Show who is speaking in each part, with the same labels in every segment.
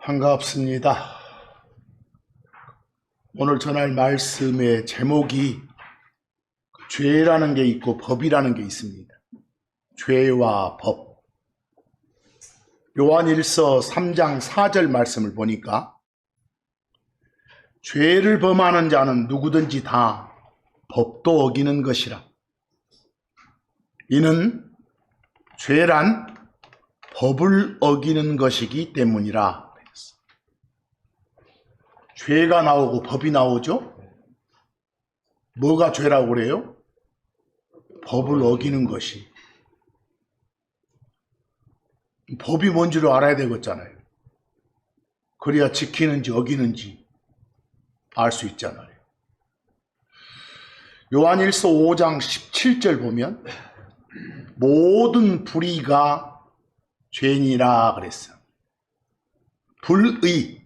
Speaker 1: 반갑습니다. 오늘 전할 말씀의 제목이 죄라는 게 있고 법이라는 게 있습니다. 죄와 법. 요한일서 3장 4절 말씀을 보니까 죄를 범하는 자는 누구든지 다 법도 어기는 것이라. 이는 죄란 법을 어기는 것이기 때문이라. 죄가 나오고 법이 나오죠? 뭐가 죄라고 그래요? 법을 어기는 것이. 법이 뭔지를 알아야 되겠잖아요. 그래야 지키는지 어기는지 알 수 있잖아요. 요한일서 5장 17절 보면 모든 불의가 죄니라 그랬어요. 불의,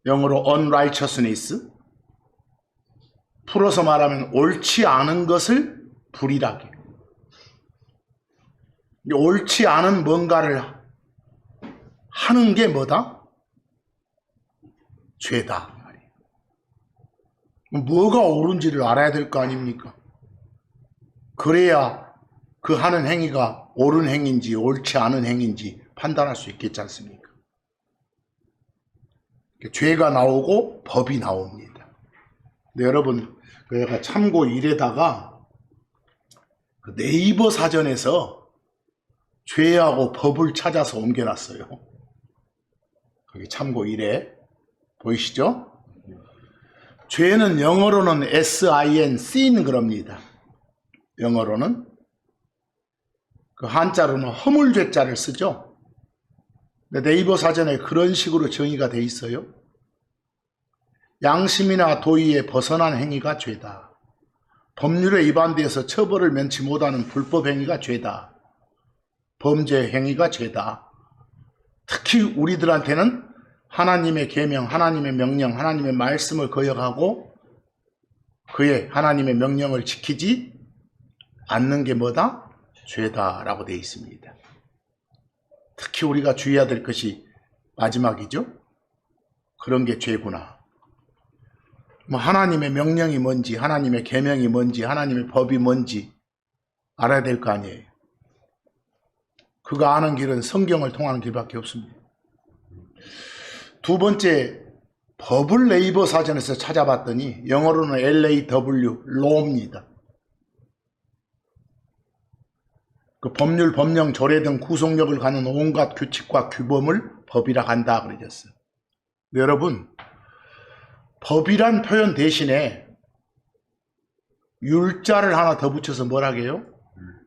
Speaker 1: 영어로 unrighteousness, 풀어서 말하면 옳지 않은 것을 불의라고 해요. 옳지 않은 뭔가를 하는 게 뭐다? 죄다. 뭐가 옳은지를 알아야 될 거 아닙니까? 그래야 그 하는 행위가 옳은 행위인지 옳지 않은 행위인지 판단할 수 있겠지 않습니까? 죄가 나오고 법이 나옵니다. 근데 여러분, 내가 참고 1에다가 네이버 사전에서 죄하고 법을 찾아서 옮겨놨어요. 거기 참고 1에 보이시죠? 죄는 영어로는 sin 그럽니다. 영어로는. 그 한자로는 허물죄자를 쓰죠. 네이버 사전에 그런 식으로 정의가 돼 있어요. 양심이나 도의에 벗어난 행위가 죄다. 법률에 위반되어서 처벌을 면치 못하는 불법 행위가 죄다. 범죄 행위가 죄다. 특히 우리들한테는 하나님의 계명, 하나님의 명령, 하나님의 말씀을 거역하고 그의 하나님의 명령을 지키지 않는 게 뭐다? 죄다라고 되어 있습니다. 특히 우리가 주의해야 될 것이 마지막이죠. 그런 게 죄구나. 뭐 하나님의 명령이 뭔지, 하나님의 계명이 뭔지, 하나님의 법이 뭔지 알아야 될 거 아니에요. 그거 아는 길은 성경을 통하는 길밖에 없습니다. 두 번째, 법을 네이버 사전에서 찾아봤더니 영어로는 LAW, law입니다. 그 법률, 법령, 조례 등 구속력을 갖는 온갖 규칙과 규범을 법이라 한다 그러셨어요. 여러분, 법이란 표현 대신에 율자를 하나 더 붙여서 뭐라고 해요?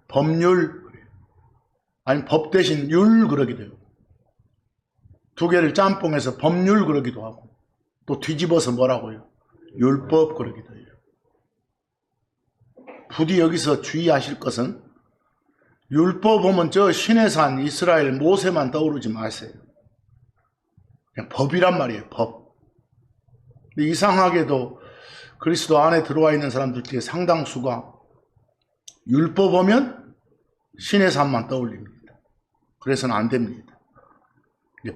Speaker 1: 법률, 아니 법 대신 율 그러기도 해요. 두 개를 짬뽕해서 법률 그러기도 하고 또 뒤집어서 뭐라고 해요? 율법 그러기도 해요. 부디 여기서 주의하실 것은 율법 보면 저 시내산 이스라엘 모세만 떠오르지 마세요. 그냥 법이란 말이에요. 법. 근데 이상하게도 그리스도 안에 들어와 있는 사람들 중에 상당수가 율법 보면 시내산만 떠올립니다. 그래서는 안 됩니다.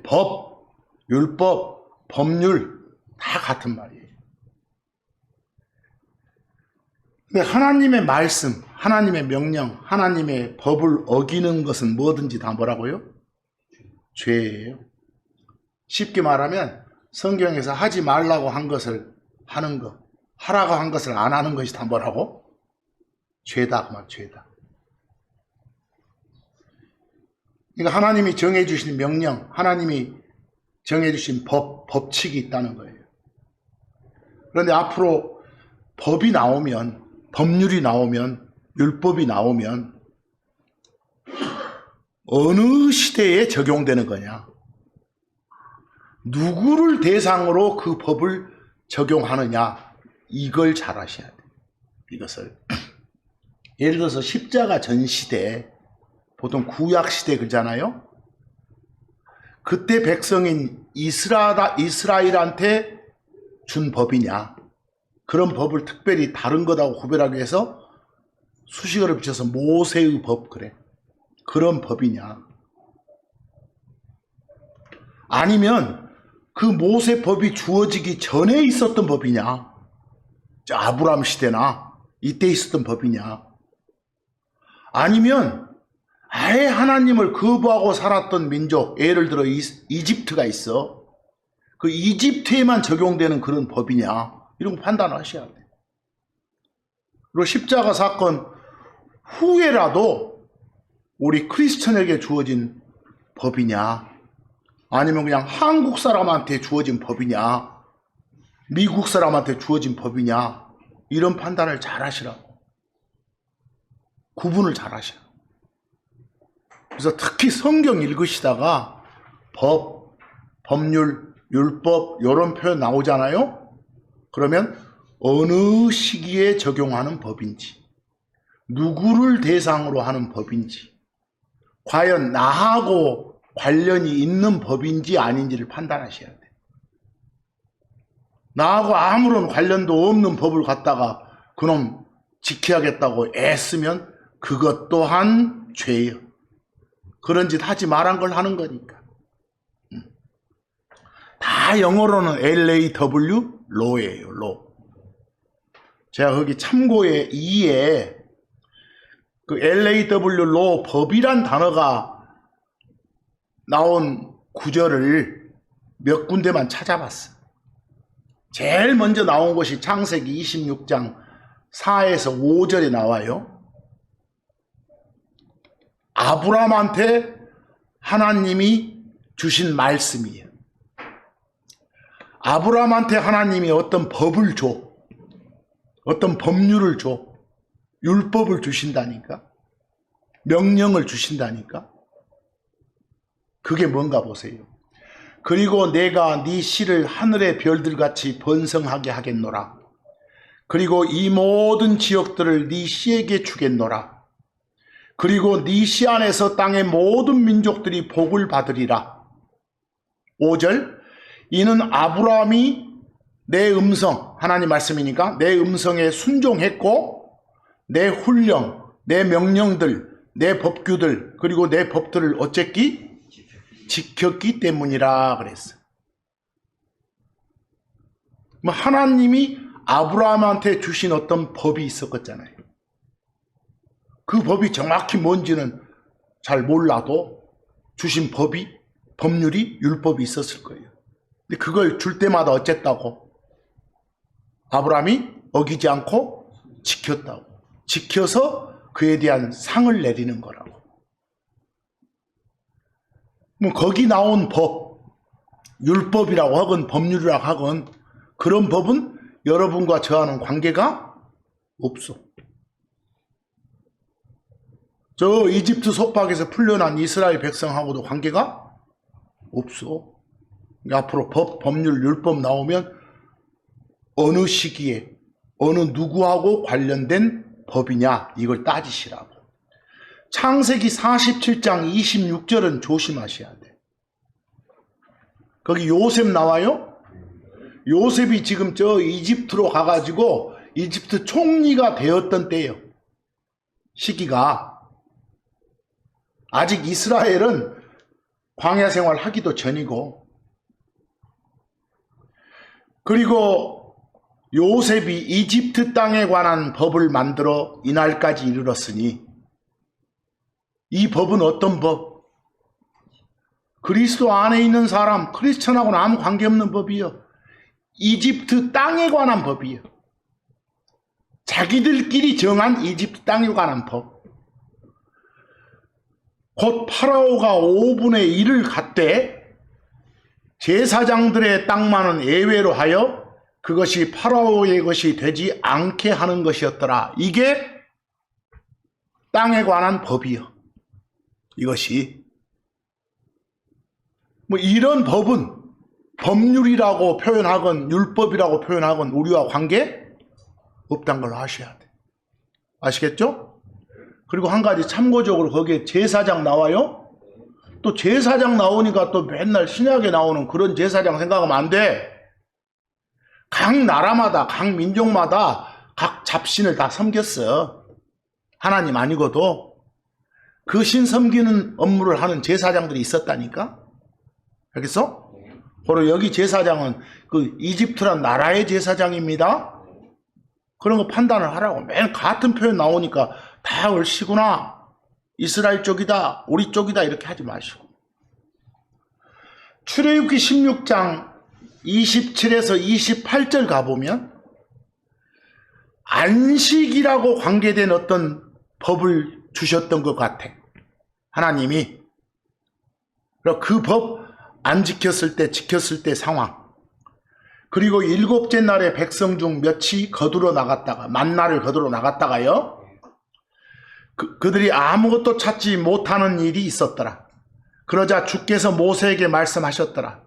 Speaker 1: 법, 율법, 법률 다 같은 말이에요. 근데 하나님의 말씀, 하나님의 명령, 하나님의 법을 어기는 것은 뭐든지 다 뭐라고요? 죄예요. 쉽게 말하면 성경에서 하지 말라고 한 것을 하는 것, 하라고 한 것을 안 하는 것이 다 뭐라고? 죄다, 그 말, 죄다. 그러니까 하나님이 정해주신 명령, 하나님이 정해주신 법칙이 있다는 거예요. 그런데 앞으로 법이 나오면, 법률이 나오면, 율법이 나오면 어느 시대에 적용되는 거냐? 누구를 대상으로 그 법을 적용하느냐? 이걸 잘 아셔야 돼요. 이것을. 예를 들어서 십자가 전 시대에 보통 구약시대 그러잖아요. 그때 백성인 이스라엘한테 준 법이냐. 그런 법을 특별히 다른 것하고 구별하기 위해서 수식어를 붙여서 모세의 법 그래. 그런 법이냐. 아니면 그 모세법이 주어지기 전에 있었던 법이냐? 저 아브라함 시대나 이때 있었던 법이냐? 아니면 아예 하나님을 거부하고 살았던 민족, 예를 들어 이집트가 있어. 그 이집트에만 적용되는 그런 법이냐? 이런 거 판단하셔야 돼. 그리고 십자가 사건 후에라도 우리 크리스천에게 주어진 법이냐? 아니면 그냥 한국 사람한테 주어진 법이냐? 미국 사람한테 주어진 법이냐? 이런 판단을 잘 하시라고. 구분을 잘 하시라고. 그래서 특히 성경 읽으시다가 법, 법률, 율법 이런 표현 나오잖아요. 그러면 어느 시기에 적용하는 법인지, 누구를 대상으로 하는 법인지, 과연 나하고 관련이 있는 법인지 아닌지를 판단하셔야 돼요. 나하고 아무런 관련도 없는 법을 갖다가 그놈 지켜야겠다고 애쓰면 그것 또한 죄예요. 그런 짓 하지 말란 걸 하는 거니까. 다 영어로는 LAW, law예요, law. 제가 거기 참고에 2에 그 LAW, law, 법이란 단어가 나온 구절을 몇 군데만 찾아봤어. 제일 먼저 나온 것이 창세기 26장 4에서 5절에 나와요. 아브라함한테 하나님이 주신 말씀이에요. 아브라함한테 하나님이 어떤 법을 줘. 어떤 법률을 줘. 율법을 주신다니까. 명령을 주신다니까. 그게 뭔가 보세요. 그리고 내가 네 씨를 하늘의 별들같이 번성하게 하겠노라. 그리고 이 모든 지역들을 네 씨에게 주겠노라. 그리고 네 씨 안에서 땅의 모든 민족들이 복을 받으리라. 5절, 이는 아브라함이 내 음성, 하나님 말씀이니까 내 음성에 순종했고 내 훈령, 내 명령들, 내 법규들, 그리고 내 법들을 어쨌기? 지켰기 때문이라 그랬어. 하나님이 아브라함한테 주신 어떤 법이 있었겠잖아요. 그 법이 정확히 뭔지는 잘 몰라도 주신 법이, 법률이, 율법이 있었을 거예요. 근데 그걸 줄 때마다 어쨌다고? 아브라함이 어기지 않고 지켰다고. 지켜서 그에 대한 상을 내리는 거라고. 뭐 거기 나온 법, 율법이라고 하건 법률이라고 하건 그런 법은 여러분과 저와는 관계가 없어. 저 이집트 속박에서 풀려난 이스라엘 백성하고도 관계가 없어. 앞으로 법, 법률, 율법 나오면 어느 시기에 어느 누구하고 관련된 법이냐 이걸 따지시라고. 창세기 47장 26절은 조심하셔야 돼. 거기 요셉 나와요? 요셉이 지금 저 이집트로 가가지고 이집트 총리가 되었던 때예요. 시기가. 아직 이스라엘은 광야 생활 하기도 전이고, 그리고 요셉이 이집트 땅에 관한 법을 만들어 이날까지 이르렀으니 이 법은 어떤 법? 그리스도 안에 있는 사람, 크리스천하고는 아무 관계없는 법이요. 이집트 땅에 관한 법이요. 자기들끼리 정한 이집트 땅에 관한 법. 곧 파라오가 5분의 1을 갖되 제사장들의 땅만은 예외로 하여 그것이 파라오의 것이 되지 않게 하는 것이었더라. 이게 땅에 관한 법이요. 이것이 뭐 이런 법은 법률이라고 표현하건 율법이라고 표현하건 우리와 관계 없다는 걸 아셔야 돼. 아시겠죠? 그리고 한 가지 참고적으로 거기에 제사장 나와요. 또 제사장 나오니까 또 맨날 신약에 나오는 그런 제사장 생각하면 안 돼. 각 나라마다 각 민족마다 각 잡신을 다 섬겼어. 하나님 아니고도 그 신 섬기는 업무를 하는 제사장들이 있었다니까. 알겠어? 바로 여기 제사장은 그 이집트란 나라의 제사장입니다. 그런 거 판단을 하라고. 맨 같은 표현 나오니까 다 얼씨구나. 이스라엘 쪽이다. 우리 쪽이다. 이렇게 하지 마시고. 출애굽기 16장 27에서 28절 가보면 안식이라고 관계된 어떤 법을 주셨던 것 같아. 하나님이. 그 법 안 지켰을 때 상황. 그리고 일곱째 날에 백성 중 몇이 거두러 나갔다가 만나를 거두러 나갔다가요. 그들이 아무것도 찾지 못하는 일이 있었더라. 그러자 주께서 모세에게 말씀하셨더라.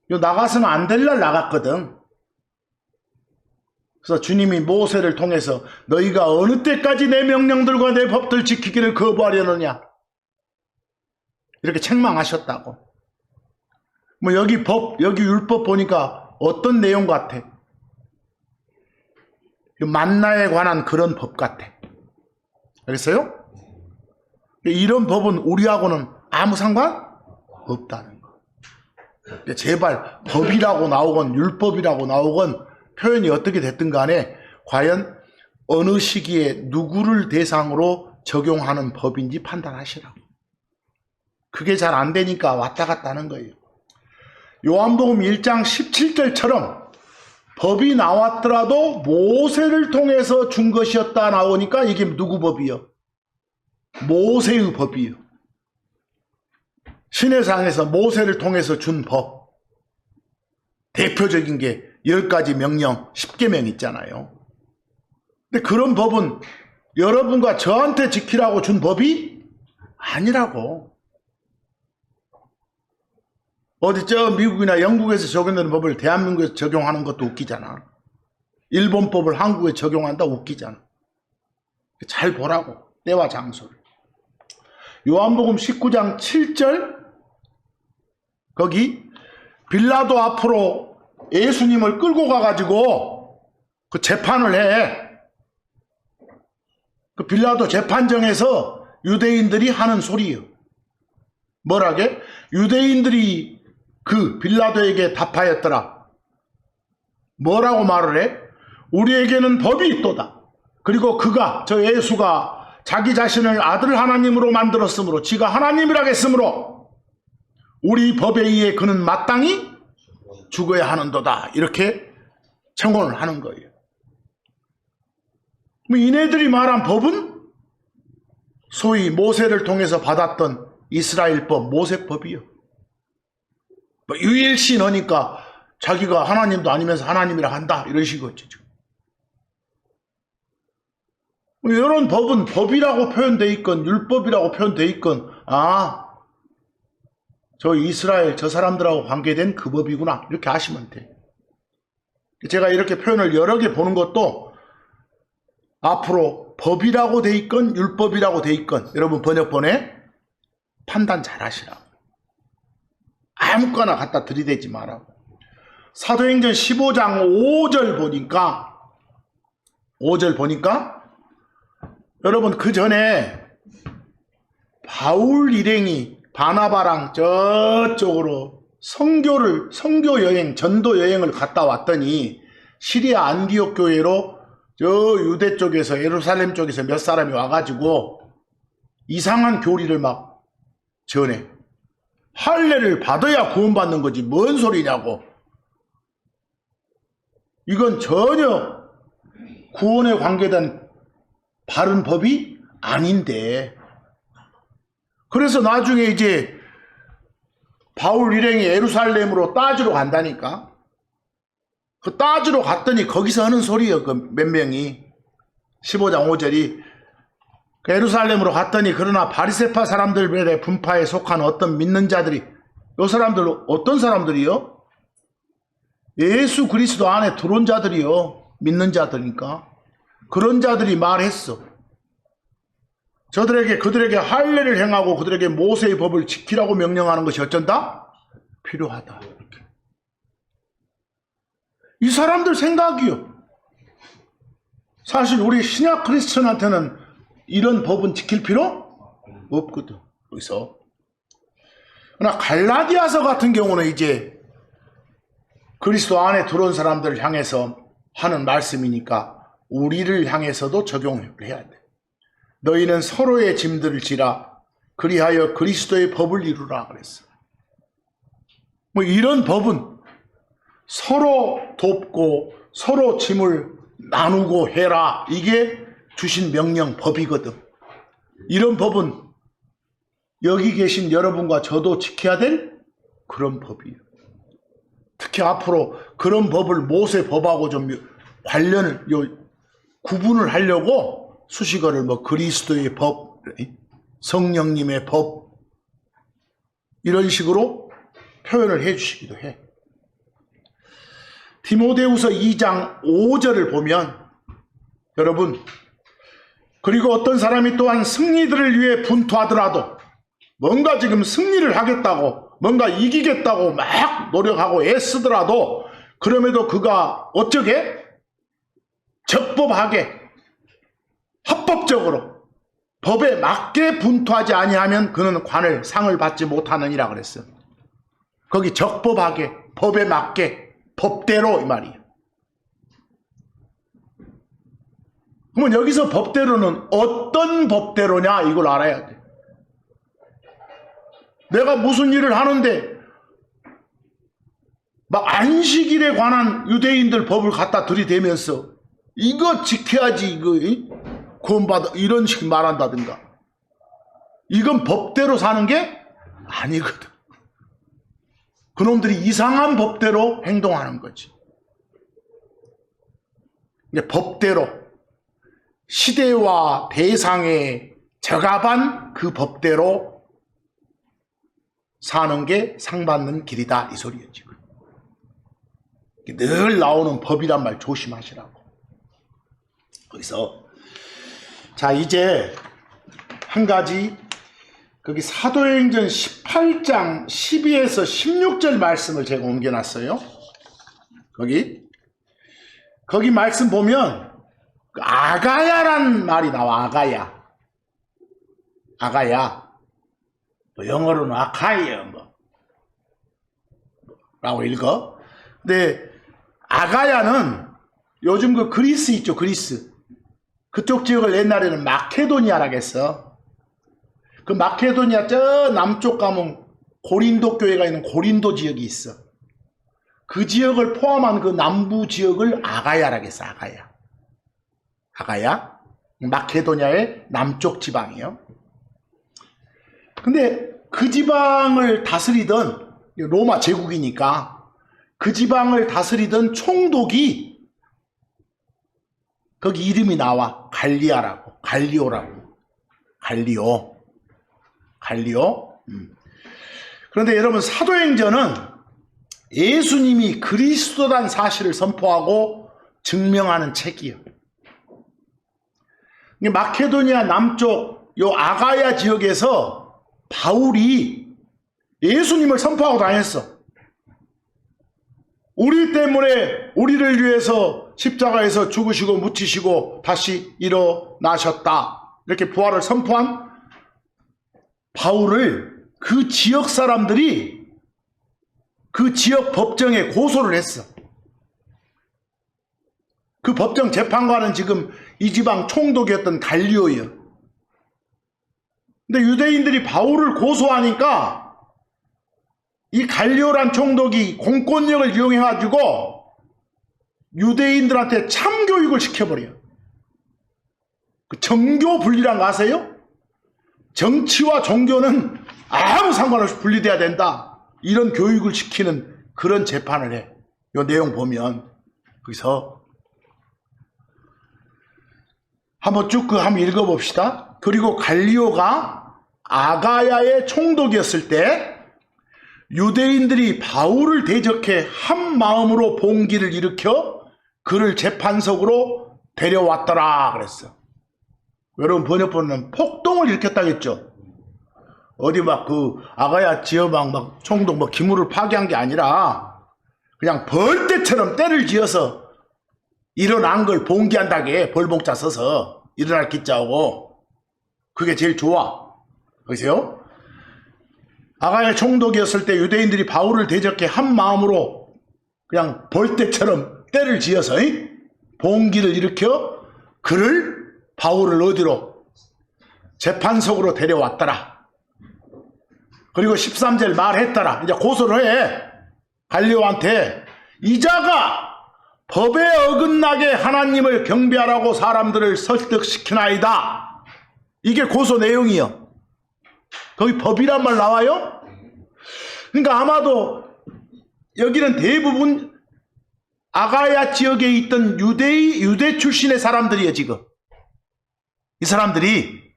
Speaker 1: 나가서는 안 될 날 나갔거든. 그래서 주님이 모세를 통해서 너희가 어느 때까지 내 명령들과 내 법들 지키기를 거부하려느냐. 이렇게 책망하셨다고. 뭐 여기 율법 보니까 어떤 내용 같아? 만나에 관한 그런 법 같아. 알겠어요? 이런 법은 우리하고는 아무 상관 없다는 거. 제발 법이라고 나오건 율법이라고 나오건 표현이 어떻게 됐든 간에 과연 어느 시기에 누구를 대상으로 적용하는 법인지 판단하시라고. 그게 잘 안 되니까 왔다 갔다 하는 거예요. 요한복음 1장 17절처럼 법이 나왔더라도 모세를 통해서 준 것이었다 나오니까 이게 누구 법이요? 모세의 법이요. 시내상에서 모세를 통해서 준 법. 대표적인 게 10가지 명령, 10계명 있잖아요. 근데 그런 법은 여러분과 저한테 지키라고 준 법이 아니라고. 어디 저 미국이나 영국에서 적용되는 법을 대한민국에서 적용하는 것도 웃기잖아. 일본법을 한국에 적용한다 웃기잖아. 잘 보라고. 때와 장소를. 요한복음 19장 7절 거기 빌라도 앞으로 예수님을 끌고 가가지고 그 재판을 해. 그 빌라도 재판정에서 유대인들이 하는 소리예요. 뭐라게? 유대인들이 그 빌라도에게 답하였더라. 뭐라고 말을 해? 우리에게는 법이 있도다. 그리고 그가, 저 예수가 자기 자신을 아들 하나님으로 만들었으므로, 지가 하나님이라 했으므로 우리 법에 의해 그는 마땅히 죽어야 하는도다. 이렇게 청혼을 하는 거예요. 이네들이 말한 법은 소위 모세를 통해서 받았던 이스라엘법, 모세법이요. 유일신 하니까 자기가 하나님도 아니면서 하나님이라 한다. 이런 식으로 지금. 이런 법은 법이라고 표현되어 있건 율법이라고 표현되어 있건 저 이스라엘 저 사람들하고 관계된 그 법이구나. 이렇게 아시면 돼. 제가 이렇게 표현을 여러 개 보는 것도 앞으로 법이라고 돼 있건 율법이라고 돼 있건 여러분 번역본에 판단 잘 하시라고. 아무거나 갖다 들이대지 말라고. 사도행전 15장 5절 보니까 여러분 그 전에 바울 일행이 바나바랑 저쪽으로 선교 여행, 전도 여행을 갔다 왔더니 시리아 안디옥 교회로 저 유대 쪽에서 예루살렘 쪽에서 몇 사람이 와가지고 이상한 교리를 막 전해. 할례를 받아야 구원받는 거지 뭔 소리냐고. 이건 전혀 구원에 관계된 바른 법이 아닌데. 그래서 나중에 이제 바울 일행이 예루살렘으로 따지러 간다니까. 그 따지러 갔더니 거기서 하는 소리예요. 그 몇 명이 15장 5절이 예루살렘으로 갔더니 그러나 바리새파 사람들의 분파에 속한 어떤 믿는 자들이, 이 사람들 어떤 사람들이요? 예수 그리스도 안에 들어온 자들이요. 믿는 자들이니까. 그런 자들이 말했어. 그들에게 할례를 행하고 그들에게 모세의 법을 지키라고 명령하는 것이 어쩐다? 필요하다. 이렇게. 이 사람들 생각이요. 사실 우리 신약 크리스천한테는 이런 법은 지킬 필요 없거든. 여기서. 그러나 갈라디아서 같은 경우는 이제 그리스도 안에 들어온 사람들을 향해서 하는 말씀이니까 우리를 향해서도 적용을 해야 돼. 너희는 서로의 짐들을 지라 그리하여 그리스도의 법을 이루라 그랬어. 뭐 이런 법은 서로 돕고 서로 짐을 나누고 해라. 이게 주신 명령 법이거든. 이런 법은 여기 계신 여러분과 저도 지켜야 될 그런 법이에요. 특히 앞으로 그런 법을 모세 법하고 좀 관련을 구분을 하려고 수식어를 뭐 그리스도의 법, 성령님의 법 이런 식으로 표현을 해 주시기도 해. 디모데후서 2장 5절을 보면 여러분, 그리고 어떤 사람이 또한 승리들을 위해 분투하더라도 뭔가 지금 승리를 하겠다고 뭔가 이기겠다고 막 노력하고 애쓰더라도 그럼에도 그가 어쩌게? 적법하게 합법적으로 법에 맞게 분투하지 아니하면 그는 관을 상을 받지 못하느니라 그랬어요. 거기 적법하게 법에 맞게 법대로 이 말이에요. 그러면 여기서 법대로는 어떤 법대로냐 이걸 알아야 돼. 내가 무슨 일을 하는데 막 안식일에 관한 유대인들 법을 갖다 들이대면서 이거 지켜야지 이거 구원받아 이런 식 말한다든가 이건 법대로 사는 게 아니거든. 그놈들이 이상한 법대로 행동하는 거지. 법대로 시대와 대상에 적합한 그 법대로 사는 게 상받는 길이다 이 소리예요. 지금 늘 나오는 법이란 말 조심하시라고. 거기서 자 이제 한 가지 거기 사도행전 18장 12에서 16절 말씀을 제가 옮겨놨어요. 거기 말씀 보면 아가야란 말이 나와. 아가야 뭐 영어로는 아카이어 뭐 라고 읽어. 근데 아가야는 요즘 그 그리스 있죠. 그리스 그쪽 지역을 옛날에는 마케도니아라고 했어. 그 마케도니아 저 남쪽 가면 고린도 교회가 있는 고린도 지역이 있어. 그 지역을 포함한 그 남부 지역을 아가야라고 했어. 아가야 마케도니아의 남쪽 지방이에요. 근데 그 지방을 다스리던 로마 제국이니까 그 지방을 다스리던 총독이 거기 이름이 나와. 갈리오라고. 갈리오. 그런데 여러분 사도행전은 예수님이 그리스도란 사실을 선포하고 증명하는 책이에요. 마케도니아 남쪽 요 아가야 지역에서 바울이 예수님을 선포하고 다녔어. 우리 때문에 우리를 위해서 십자가에서 죽으시고 묻히시고 다시 일어나셨다. 이렇게 부활을 선포한 바울을 그 지역 사람들이 그 지역 법정에 고소를 했어. 그 법정 재판관은 지금 이 지방 총독이었던 갈리오예요. 근데 유대인들이 바울을 고소하니까 이 갈리오란 총독이 공권력을 이용해가지고 유대인들한테 참교육을 시켜버려요. 그 정교 분리란 거 아세요? 정치와 종교는 아무 상관없이 분리돼야 된다. 이런 교육을 시키는 그런 재판을 해. 이 내용 보면 거기서 한번 쭉 한번 읽어봅시다. 그리고 갈리오가 아가야의 총독이었을 때 유대인들이 바울을 대적해 한 마음으로 봉기를 일으켜 그를 재판석으로 데려왔더라 그랬어. 여러분 번역본은 폭동을 일으켰다겠죠. 어디 막 그 아가야 지어방 막 총독 뭐 기물을 파괴한 게 아니라 그냥 벌떼처럼 때를 지어서 일어난 걸 봉기한다게 벌봉자 써서 일어날 기자하고 그게 제일 좋아. 보세요. 아가야 총독이었을 때 유대인들이 바울을 대적해 한 마음으로 그냥 벌떼처럼 때를 지어서 봉기를 일으켜 그를 바울을 어디로 재판석으로 데려왔더라. 그리고 13절 말했더라. 이제 고소를 해. 갈리오한테 이 자가 법에 어긋나게 하나님을 경배하라고 사람들을 설득시키나이다. 이게 고소 내용이요. 거기 법이란 말 나와요? 그러니까 아마도 여기는 대부분 아가야 지역에 있던 유대 출신의 사람들이에요, 지금. 이 사람들이.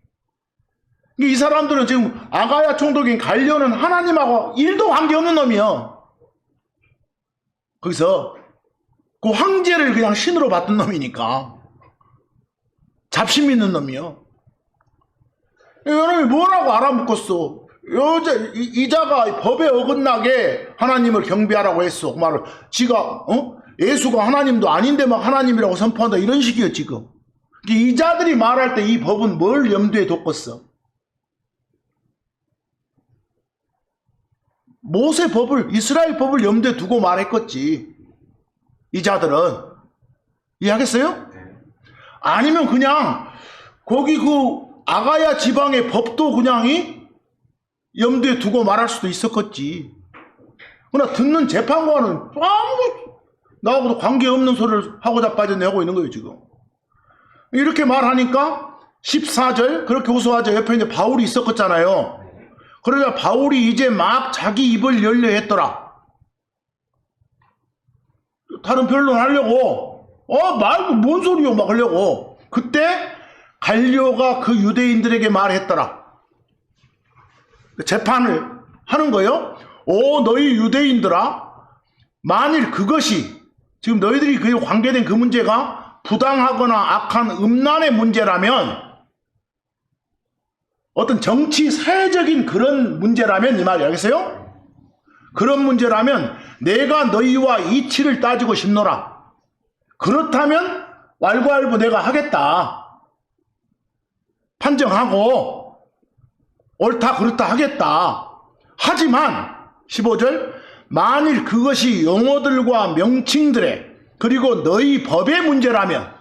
Speaker 1: 이 사람들은 지금 아가야 총독인 갈리오는 하나님하고 일도 관계없는 놈이요. 거기서 그 황제를 그냥 신으로 받던 놈이니까. 잡신 믿는 놈이요. 이놈이 뭐라고 알아먹었어? 이자가 법에 어긋나게 하나님을 경배하라고 했어. 그 말을 지가 예수가 하나님도 아닌데 막 하나님이라고 선포한다 이런 식이에요 지금. 이자들이 말할 때 이 법은 뭘 염두에 뒀겠어? 모세 법을 이스라엘 법을 염두에 두고 말했겠지. 이자들은 이해하겠어요? 아니면 그냥 거기 그 아가야 지방의 법도 그냥 염두에 두고 말할 수도 있었겠지. 그러나 듣는 재판관은 아무 나하고도 관계없는 소리를 하고 자빠졌네 하고 있는 거예요 지금. 이렇게 말하니까 14절 그렇게 호소하자. 옆에 이제 바울이 있었겠잖아요. 그러자 바울이 이제 막 자기 입을 열려 했더라. 다른 변론하려고 말고 뭔 소리요 막 하려고. 그때 갈리오가 그 유대인들에게 말했더라. 재판을 하는 거예요. 너희 유대인들아, 만일 그것이 지금 너희들이 그 관계된 그 문제가 부당하거나 악한 음란의 문제라면, 어떤 정치 사회적인 그런 문제라면, 이 말이 알겠어요? 그런 문제라면 내가 너희와 이치를 따지고 싶노라. 그렇다면 왈가왈부 내가 하겠다. 판정하고 옳다 그렇다 하겠다. 하지만 15절 만일 그것이 용어들과 명칭들의 그리고 너희 법의 문제라면,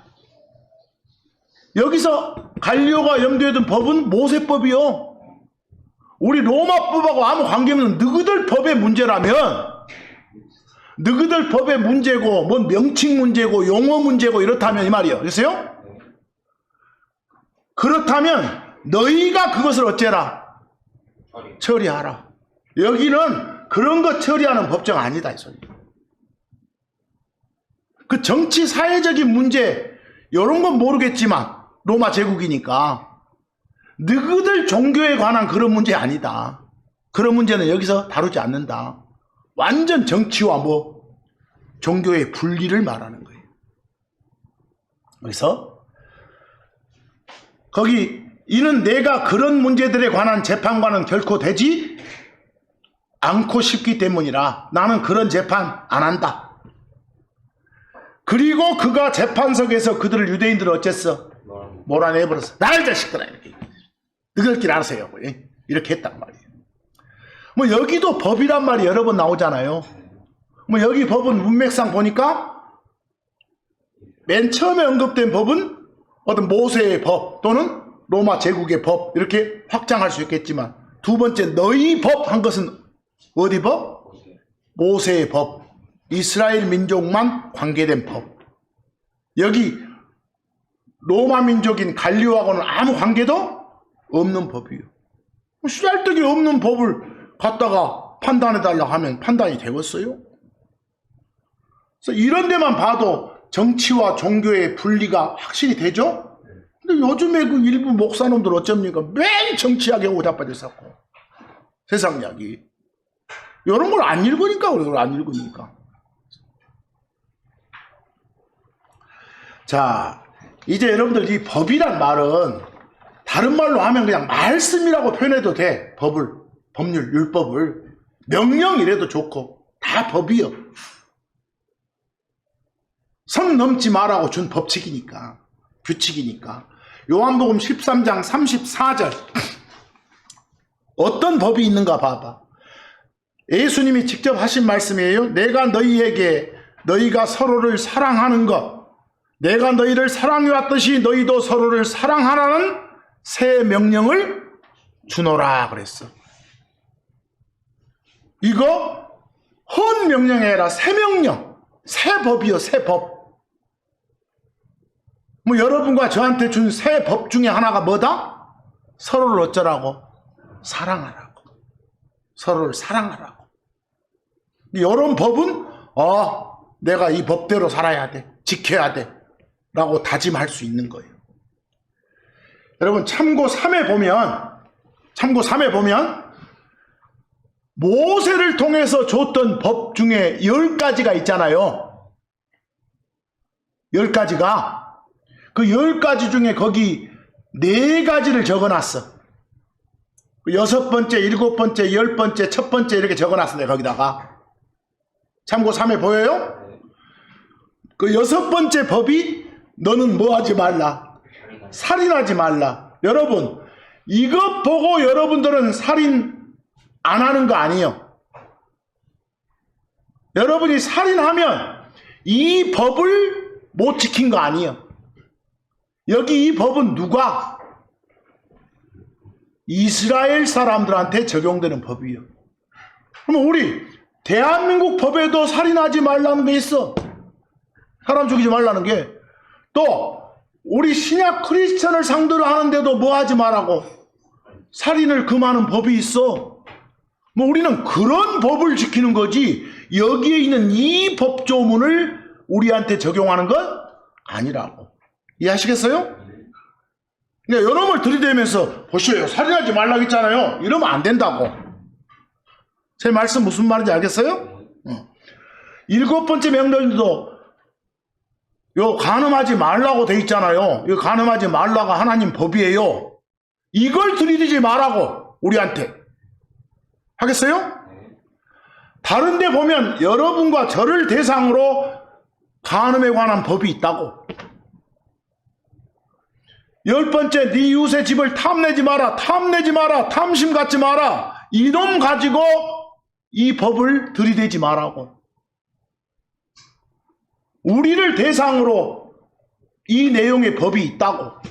Speaker 1: 여기서 갈리오가 염두에 둔 법은 모세법이요. 우리 로마법하고 아무 관계없는 너희들 법의 문제라면, 너희들 법의 문제고 뭔 명칭 문제고 용어 문제고 이렇다면 이 말이에요. 그랬어요? 그렇다면 너희가 그것을 어째라? 처리하라. 여기는 그런 거 처리하는 법정 아니다 이 소리예요. 그 정치 사회적인 문제 이런 건 모르겠지만 로마 제국이니까 너희들 종교에 관한 그런 문제 아니다. 그런 문제는 여기서 다루지 않는다. 완전 정치와 종교의 분리를 말하는 거예요. 그래서 거기 이는 내가 그런 문제들에 관한 재판과는 결코 되지 않고 싶기 때문이라. 나는 그런 재판 안 한다. 그리고 그가 재판석에서 그들을 유대인들을 어쨌어? 몰아내버렸어. 나를 자식들아 이렇게. 너희들끼리 알아서 해요. 이렇게 했단 말이에요. 여기도 법이란 말이 여러 번 나오잖아요. 여기 법은 문맥상 보니까 맨 처음에 언급된 법은 어떤 모세의 법 또는 로마 제국의 법 이렇게 확장할 수 있겠지만, 두 번째 너희 법 한 것은 어디 법? 모세의 법. 이스라엘 민족만 관계된 법. 여기 로마 민족인 갈리오하고는 아무 관계도 없는 법이에요. 쓰잘데기 없는 법을 갖다가 판단해달라고 하면 판단이 되겠어요? 그래서 이런 데만 봐도 정치와 종교의 분리가 확실히 되죠? 근데 요즘에 그 일부 목사놈들 어쩝니까? 매일 정치하게 오고 자빠져서 세상 이야기. 이런 걸 안 읽으니까 그래. 안 읽으니까. 자, 이제 여러분들 이 법이란 말은 다른 말로 하면 그냥 말씀이라고 표현해도 돼. 법률, 율법을. 명령이래도 좋고 다 법이요. 선 넘지 말라고 준 법칙이니까, 규칙이니까. 요한복음 13장 34절 어떤 법이 있는가 봐봐. 예수님이 직접 하신 말씀이에요. 내가 너희에게 너희가 서로를 사랑하는 것, 내가 너희를 사랑해왔듯이 너희도 서로를 사랑하라는 새 명령을 주노라 그랬어. 이거 헌 명령이 아니라 새 명령, 새 법이요, 새 법. 뭐 여러분과 저한테 준 새 법 중에 하나가 뭐다? 서로를 어쩌라고? 사랑하라고. 서로를 사랑하라고. 이런 법은 내가 이 법대로 살아야 돼, 지켜야 돼 라고 다짐할 수 있는 거예요. 여러분 참고 3에 보면 모세를 통해서 줬던 법 중에 10가지가 있잖아요. 10가지가. 그 10가지 중에 거기 4가지를 적어놨어. 6번째, 7번째, 10번째, 첫 번째 이렇게 적어놨어요. 거기다가. 참고 3에 보여요? 그 6번째 법이 너는 뭐 하지 말라? 살인하지 말라. 여러분 이것 보고 여러분들은 살인 안 하는 거 아니에요. 여러분이 살인하면 이 법을 못 지킨 거 아니에요. 여기 이 법은 누가? 이스라엘 사람들한테 적용되는 법이에요. 그러면 우리 대한민국 법에도 살인하지 말라는 게 있어. 사람 죽이지 말라는 게. 또 우리 신약 크리스천을 상대로 하는데도 뭐 하지 말라고? 살인을 금하는 법이 있어. 뭐 우리는 그런 법을 지키는 거지 여기에 있는 이 법조문을 우리한테 적용하는 건 아니라고. 이해하시겠어요? 그러니까 여러분을 들이대면서 보시오, 살인하지 말라고 했잖아요. 이러면 안 된다고. 제 말씀 무슨 말인지 알겠어요? 7번째 명령도 요 간음하지 말라고 돼 있잖아요. 이 간음하지 말라고 하나님 법이에요. 이걸 들이대지 말라고 우리한테. 하겠어요? 다른 데 보면 여러분과 저를 대상으로 간음에 관한 법이 있다고. 10번째, 네 이웃의 집을 탐내지 마라, 탐내지 마라, 탐심 갖지 마라. 이놈 가지고 이 법을 들이대지 말라고. 우리를 대상으로 이 내용의 법이 있다고.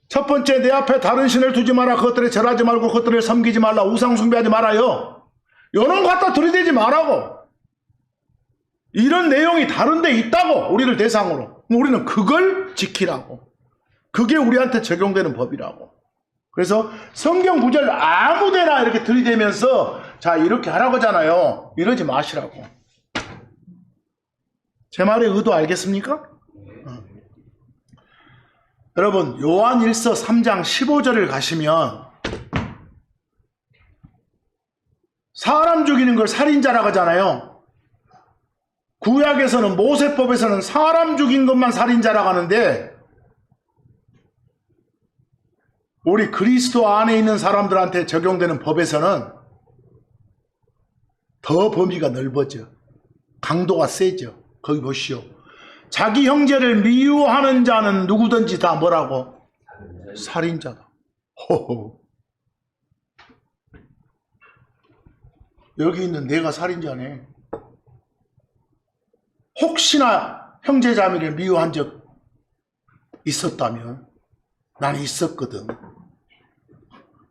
Speaker 1: 첫 번째, 내 앞에 다른 신을 두지 마라. 그것들에 절하지 말고 그것들을 섬기지 말라. 우상 숭배하지 말아요. 이런 거 갖다 들이대지 말라고. 이런 내용이 다른 데 있다고. 우리를 대상으로. 우리는 그걸 지키라고. 그게 우리한테 적용되는 법이라고. 그래서 성경 구절 아무데나 이렇게 들이대면서 자 이렇게 하라고 하잖아요. 이러지 마시라고. 제 말의 의도 알겠습니까? 여러분 요한일서 3장 15절을 가시면 사람 죽이는 걸 살인자라고 하잖아요. 구약에서는 모세법에서는 사람 죽인 것만 살인자라고 하는데 우리 그리스도 안에 있는 사람들한테 적용되는 법에서는 더 범위가 넓어져. 강도가 세져. 거기 보시오. 자기 형제를 미워하는 자는 누구든지 다 뭐라고? 살인자다. 호호. 여기 있는 내가 살인자네. 혹시나 형제자매를 미워한 적 있었다면 나는 있었거든.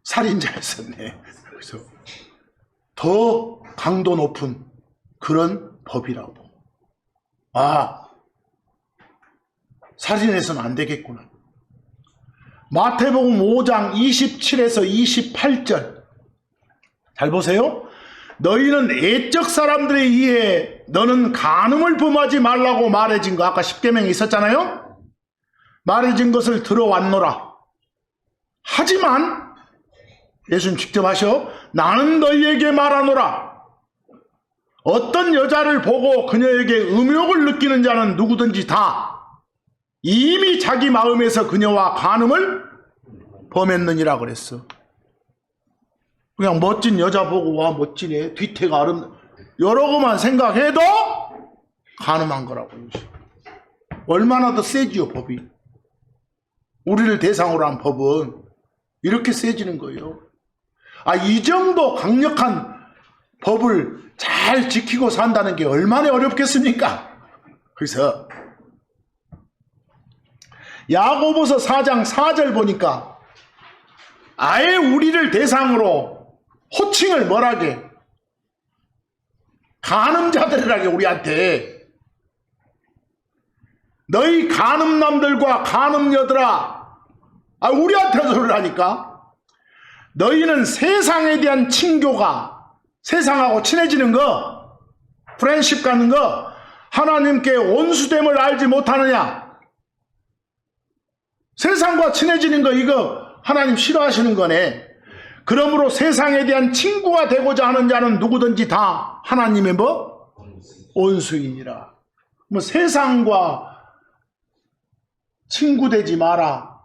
Speaker 1: 살인자였었네. 그래서 더 강도 높은 그런 법이라고. 아, 살인해서는 안 되겠구나. 마태복음 5장 27에서 28절 잘 보세요. 너희는 애적 사람들에 의해 너는 간음을 범하지 말라고 말해진 거 아까 십계명에 있었잖아요. 말해진 것을 들어왔노라. 하지만 예수님 직접 하셔. 나는 너희에게 말하노라. 어떤 여자를 보고 그녀에게 음욕을 느끼는 자는 누구든지 다 이미 자기 마음에서 그녀와 간음을 범했느니라 그랬어. 그냥 멋진 여자 보고 와 멋지네, 뒤태가 여러 것만 생각해도 간음한 거라고. 얼마나 더 세지요 법이. 우리를 대상으로 한 법은 이렇게 세지는 거예요. 이 정도 강력한 법을 잘 지키고 산다는 게 얼마나 어렵겠습니까? 그래서 야고보서 4장 4절 보니까 아예 우리를 대상으로 호칭을 뭐라게? 간음자들이라게 우리한테. 너희 간음남들과 간음녀들아. 우리한테 소리를 하니까 너희는 세상에 대한 친교가 세상하고 친해지는 거, 프렌십 갖는 거, 하나님께 온수됨을 알지 못하느냐? 세상과 친해지는 거 이거 하나님 싫어하시는 거네. 그러므로 세상에 대한 친구가 되고자 하는 자는 누구든지 다 하나님의 뭐? 온수이니라. 뭐 세상과 친구 되지 마라.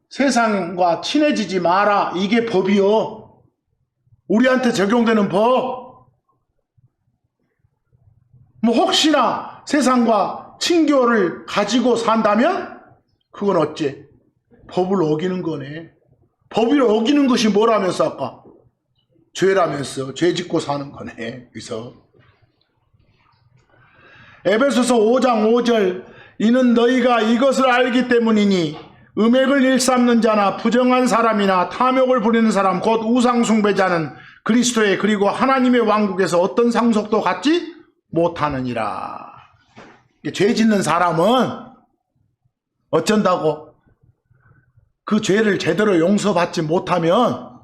Speaker 1: 세상과 친해지지 마라. 이게 법이요. 우리한테 적용되는 법. 뭐 혹시나 세상과 친교를 가지고 산다면 그건 어째? 법을 어기는 거네. 법을 어기는 것이 뭐라면서 아까? 죄라면서. 죄 짓고 사는 거네. 그래서 에베소서 5장 5절 이는 너희가 이것을 알기 때문이니 음행을 일삼는 자나 부정한 사람이나 탐욕을 부리는 사람 곧 우상 숭배자는 그리스도의 그리고 하나님의 왕국에서 어떤 상속도 갖지 못하느니라. 죄 짓는 사람은 어쩐다고? 그 죄를 제대로 용서받지 못하면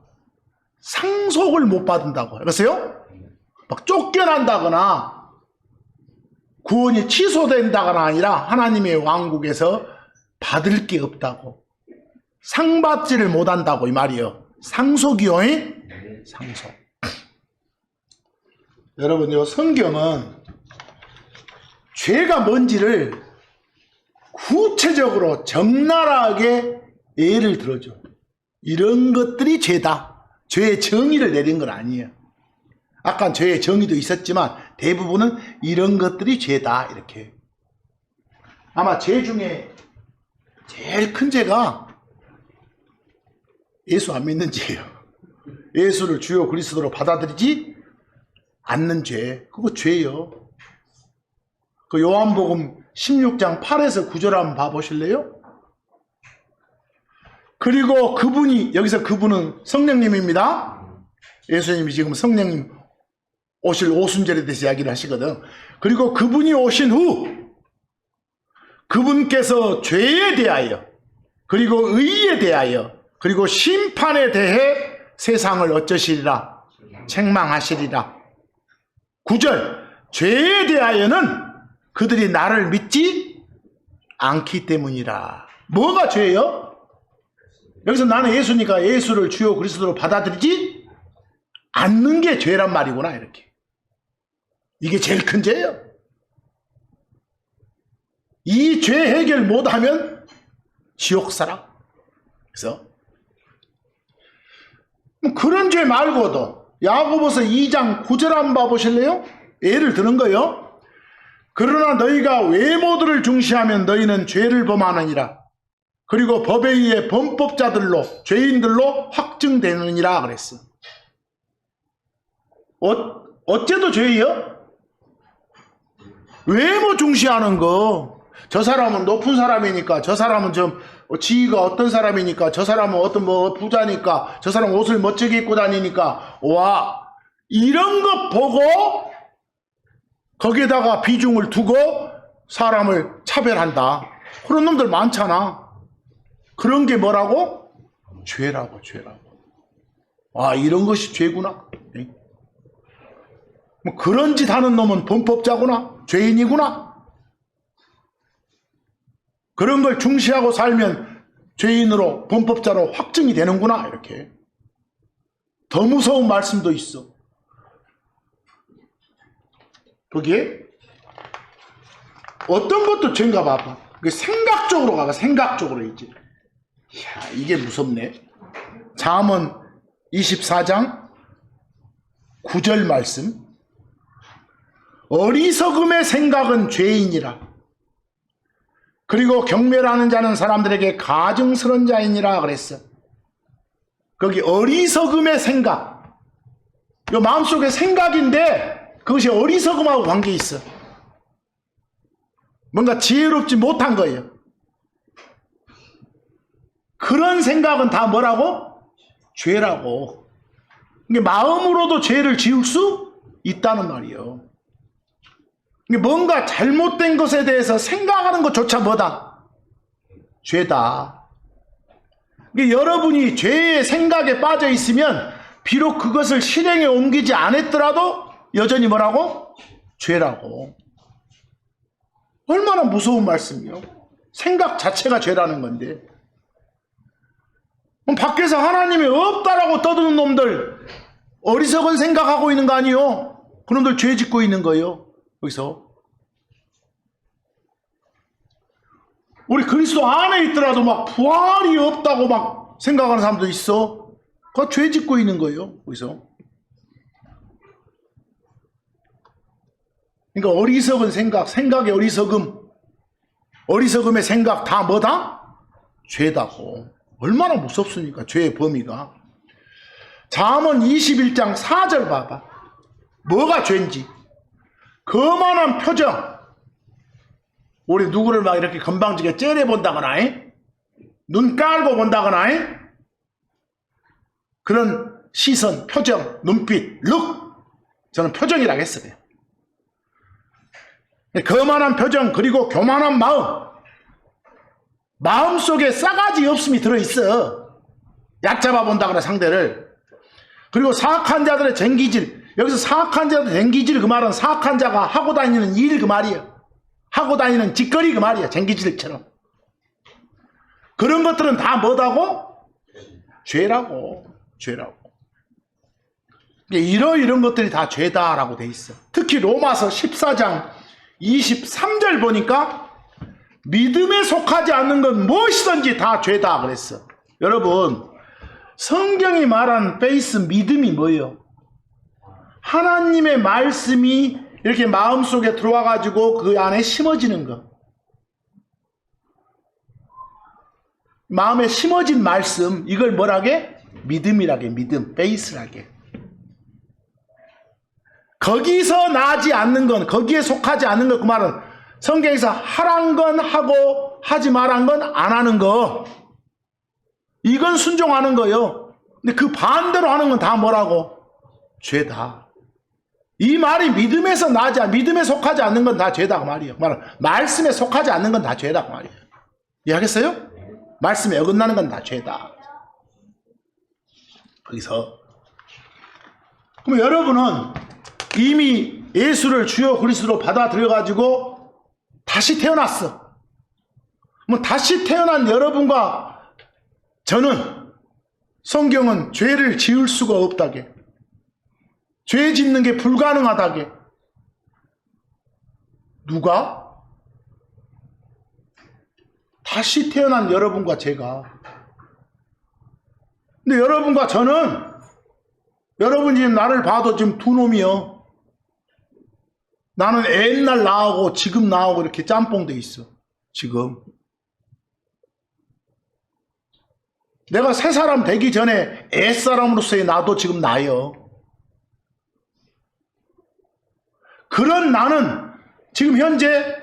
Speaker 1: 상속을 못 받는다고. 알았어요? 막 쫓겨난다거나 구원이 취소된다거나 아니라 하나님의 왕국에서 받을 게 없다고. 상 받지를 못한다고 이 말이요. 상속이요. 상속. 여러분요, 성경은 죄가 뭔지를 구체적으로 적나라하게 예를 들어줘. 이런 것들이 죄다. 죄의 정의를 내린 건 아니에요. 아까 죄의 정의도 있었지만 대부분은 이런 것들이 죄다. 이렇게. 아마 죄 중에 제일 큰 죄가 예수 안 믿는 죄예요. 예수를 주요 그리스도로 받아들이지 않는 죄. 그거 죄예요. 그 요한복음 16장 8에서 9절 한번 봐보실래요? 그리고 그분이, 여기서 그분은 성령님입니다. 예수님이 지금 성령님 오실 오순절에 대해서 이야기를 하시거든. 그리고 그분이 오신 후 그분께서 죄에 대하여 그리고 의에 대하여 그리고 심판에 대해 세상을 어쩌시리라? 책망하시리라. 9절 죄에 대하여는 그들이 나를 믿지 않기 때문이라. 뭐가 죄예요? 여기서 나는 예수니까 예수를 주요 그리스도로 받아들이지 않는 게 죄란 말이구나. 이렇게. 이게 제일 큰 죄예요. 이 죄 해결 못하면 지옥 살아. 그래서 그런 죄 말고도 야고보서 2장 9절 한번 봐보실래요? 예를 드는 거요. 그러나 너희가 외모들을 중시하면 너희는 죄를 범하느니라. 그리고 법에 의해 범법자들로 죄인들로 확증되느니라 그랬어. 어째도 죄예요? 외모 중시하는 거. 저 사람은 높은 사람이니까, 저 사람은 좀 지위가 어떤 사람이니까, 저 사람은 어떤 뭐 부자니까, 저 사람은 옷을 멋지게 입고 다니니까, 와, 이런 거 보고 거기에다가 비중을 두고 사람을 차별한다. 그런 놈들 많잖아. 그런 게 뭐라고? 죄라고, 죄라고. 와, 이런 것이 죄구나. 뭐 그런 짓 하는 놈은 범법자구나. 죄인이구나. 그런 걸 중시하고 살면 죄인으로 범법자로 확증이 되는구나. 이렇게. 더 무서운 말씀도 있어. 거기에 어떤 것도 죄인가 봐봐. 생각적으로 가봐. 생각적으로 이제. 이야, 이게 무섭네. 잠언 24장 9절 말씀. 어리석음의 생각은 죄인이라. 그리고 경멸하는 자는 사람들에게 가증스러운 자이니라 그랬어. 거기 어리석음의 생각. 요 마음속에 생각인데 그것이 어리석음하고 관계 있어. 뭔가 지혜롭지 못한 거예요. 그런 생각은 다 뭐라고? 죄라고. 이게 마음으로도 죄를 지을 수 있다는 말이에요. 이게 뭔가 잘못된 것에 대해서 생각하는 것조차 뭐다? 죄다. 이게 여러분이 죄의 생각에 빠져 있으면 비록 그것을 실행에 옮기지 않았더라도 여전히 뭐라고? 죄라고. 얼마나 무서운 말씀이요. 생각 자체가 죄라는 건데. 그럼 밖에서 하나님이 없다라고 떠드는 놈들 어리석은 생각하고 있는 거 아니요? 그놈들 죄 짓고 있는 거예요. 여기서 우리 그리스도 안에 있더라도 막 부활이 없다고 막 생각하는 사람도 있어. 그거 죄 짓고 있는 거예요. 여기서. 그러니까 어리석은 생각, 생각의 어리석음, 어리석음의 생각 다 뭐다? 죄다고. 얼마나 무섭습니까? 죄의 범위가. 잠언 21장 4절 봐봐. 뭐가 죄인지. 거만한 표정. 우리 누구를 막 이렇게 건방지게 째려본다거나 눈 깔고 본다거나 그런 시선, 표정, 눈빛, 룩. 저는 표정이라고 했어요. 거만한 표정 그리고 교만한 마음. 마음속에 싸가지 없음이 들어있어. 얕잡아 본다거나 상대를. 그리고 사악한 자들의 쟁기질. 여기서 사악한 자들의 쟁기질 그 말은 사악한 자가 하고 다니는 일 그 말이에요. 하고 다니는 짓거리 그 말이에요. 쟁기질처럼. 그런 것들은 다 뭐다고? 죄라고. 죄라고. 이런 것들이 다 죄다라고 돼 있어. 특히 로마서 14장 23절 보니까 믿음에 속하지 않는 건 무엇이든지 다 죄다 그랬어. 여러분 성경이 말하는 페이스 믿음이 뭐예요? 하나님의 말씀이 이렇게 마음속에 들어와 가지고 그 안에 심어지는 거. 마음에 심어진 말씀 이걸 뭐라게? 믿음이라게. 믿음, 페이스라게. 거기서 나지 않는 건, 거기에 속하지 않는 것, 그 말은 성경에서 하란 건 하고 하지 말란 건 안 하는 거. 이건 순종하는 거요. 근데 그 반대로 하는 건 다 뭐라고? 죄다. 이 말이 믿음에서 나지, 믿음에 속하지 않는 건 다 죄다 그 말이에요. 말씀에 속하지 않는 건 다 죄다 그 말이에요. 이해하겠어요? 말씀에 어긋나는 건 다 죄다. 거기서 그럼 여러분은 이미 예수를 주여 그리스도로 받아들여가지고 다시 태어났어. 뭐 다시 태어난 여러분과 저는 성경은 죄를 지을 수가 없다게, 죄 짓는 게 불가능하다게. 누가? 다시 태어난 여러분과 제가. 근데 여러분과 저는, 여러분이 지금 나를 봐도 지금 두 놈이요. 나는 옛날 나하고 지금 나하고 이렇게 짬뽕돼 있어. 지금. 내가 새 사람 되기 전에 옛사람으로서의 나도 지금 나요. 그런 나는 지금 현재